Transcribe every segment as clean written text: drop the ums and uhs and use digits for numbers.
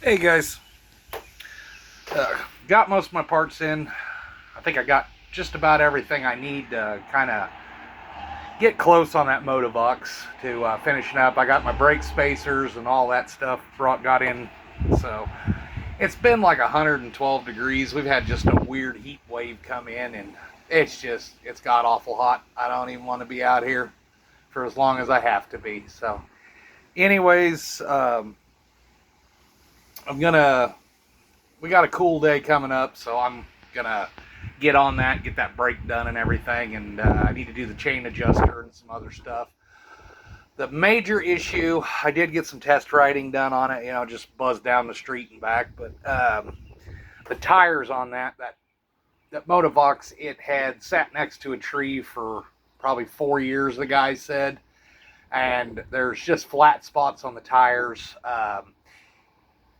Hey guys, got most of my parts in. I think I got just about everything I need to kind of get close on that Motovox to finishing up. I got my brake spacers and all that stuff got in. So it's been like 112 degrees. We've had just a weird heat wave come in, and it's got awful hot. I don't even want to be out here for as long as I have to be. So, anyways, I'm gonna we got a cool day coming up, so I'm gonna get on that, get that brake done and everything, and I need to do the chain adjuster and some other stuff. The major issue, I did get some test riding done on it, just buzzed down the street and back, but the tires on that Motovox, it had sat next to a tree for probably 4 years, the guy said, and there's just flat spots on the tires.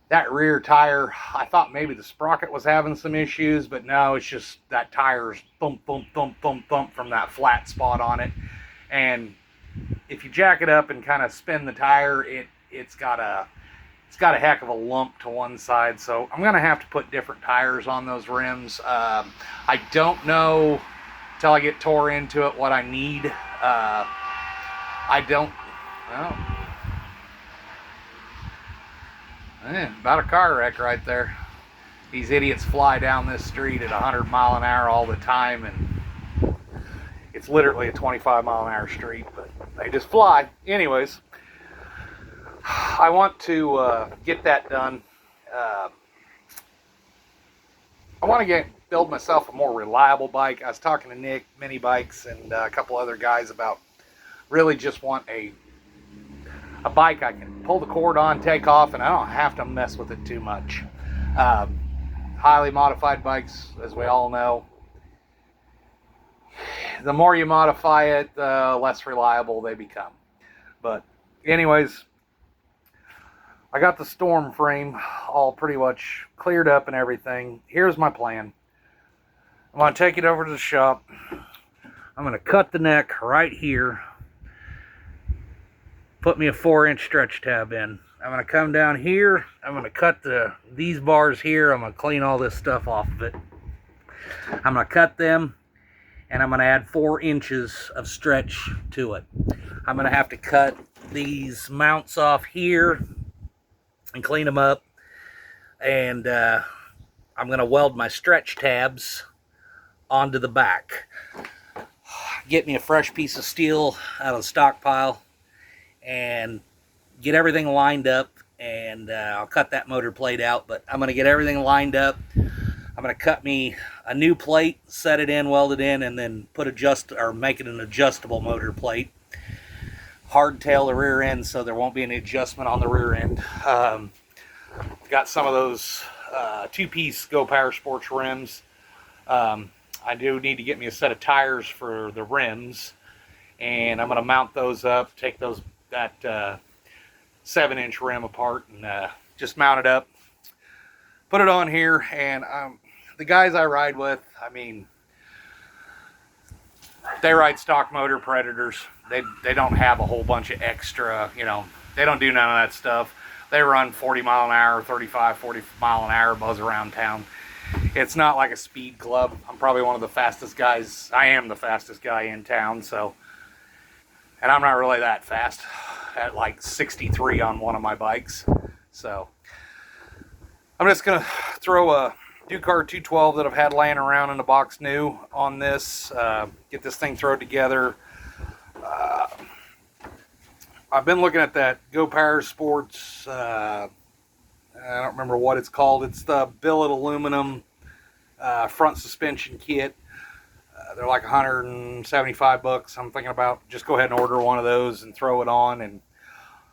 That rear tire, I thought maybe the sprocket was having some issues, but no, it's just that tire's thump, thump, thump, thump, thump from that flat spot on it. And if you jack it up and kind of spin the tire, it's got a heck of a lump to one side. So I'm gonna have to put different tires on those rims. I don't know till I get tore into it what I need. I don't. Well, about a car wreck right there. These idiots fly down this street at 100 mile an hour all the time, and it's literally a 25 mile an hour street, but they just fly. Anyways, I want to get that done. I want to build myself a more reliable bike. I was talking to Nick, Mini Bikes, and a couple other guys about really just want a bike I can pull the cord on, take off, and I don't have to mess with it too much. Highly modified bikes, as we all know, the more you modify it, the less reliable they become. But anyways, I got the storm frame all pretty much cleared up and everything. Here's my plan. I'm going to take it over to the shop. I'm going to cut the neck right here. Put me a 4-inch stretch tab in. I'm going to come down here. I'm going to cut these bars here. I'm going to clean all this stuff off of it. I'm going to cut them, and I'm going to add 4 inches of stretch to it. I'm going to have to cut these mounts off here and clean them up. And I'm going to weld my stretch tabs onto the back. Get me a fresh piece of steel out of the stockpile and get everything lined up, and I'll cut that motor plate out, but I'm going to get everything lined up. I'm going to cut me a new plate, set it in, weld it in, and then make it an adjustable motor plate. Hardtail the rear end so there won't be any adjustment on the rear end. Got some of those two-piece Go Power Sports rims. I do need to get me a set of tires for the rims, and I'm going to mount those up, take that 7-inch rim apart, and just mount it up, put it on here. And the guys I ride with, I mean, they ride stock motor Predators. They don't have a whole bunch of extra, they don't do none of that stuff. They run 40 mile an hour, 35, 40 mile an hour, buzz around town. It's not like a speed club. I'm probably one of the fastest guys. I am the fastest guy in town, so, and I'm not really that fast, at like 63 on one of my bikes. So I'm just gonna throw a Ducar 212 that I've had laying around in the box new on this, get this thing thrown together. I've been looking at that Go Power Sports, I don't remember what it's called. It's the billet aluminum front suspension kit. They're like 175 bucks. I'm thinking about just go ahead and order one of those and throw it on, and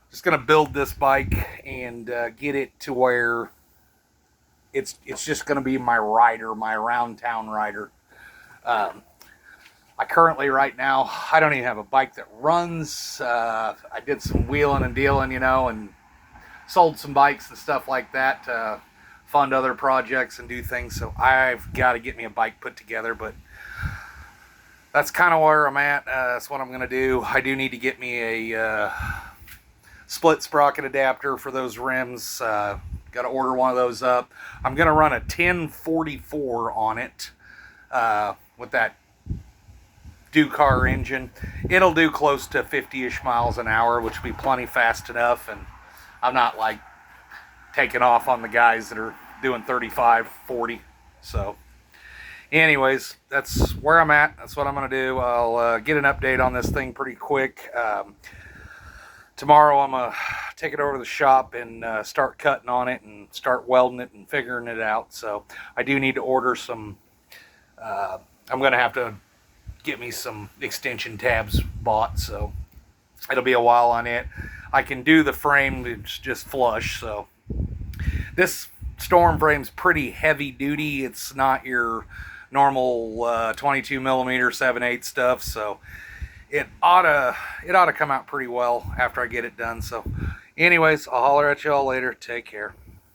just gonna build this bike and get it to where it's just gonna be my rider, my around town rider. I currently right now, I don't even have a bike that runs. I did some wheeling and dealing, and sold some bikes and stuff like that to fund other projects and do things. So I've got to get me a bike put together, but that's kind of where I'm at. That's what I'm going to do. I do need to get me a split sprocket adapter for those rims. Got to order one of those up. I'm going to run a 1044 on it with that do-car engine. It'll do close to 50-ish miles an hour, which will be plenty fast enough, and I'm not like taking off on the guys that are doing 35, 40. So anyways, that's where I'm at. That's what I'm going to do. I'll get an update on this thing pretty quick. Tomorrow I'm going to take it over to the shop and start cutting on it and start welding it and figuring it out. So I do need to order some, I'm going to have to get me some extension tabs bought, so it'll be a while on it. I can do the frame, it's just flush. So this storm frame's pretty heavy duty. It's not your normal 22 millimeter 7/8 stuff, so it ought to come out pretty well after I get it done. So anyways, I'll holler at y'all later. Take care.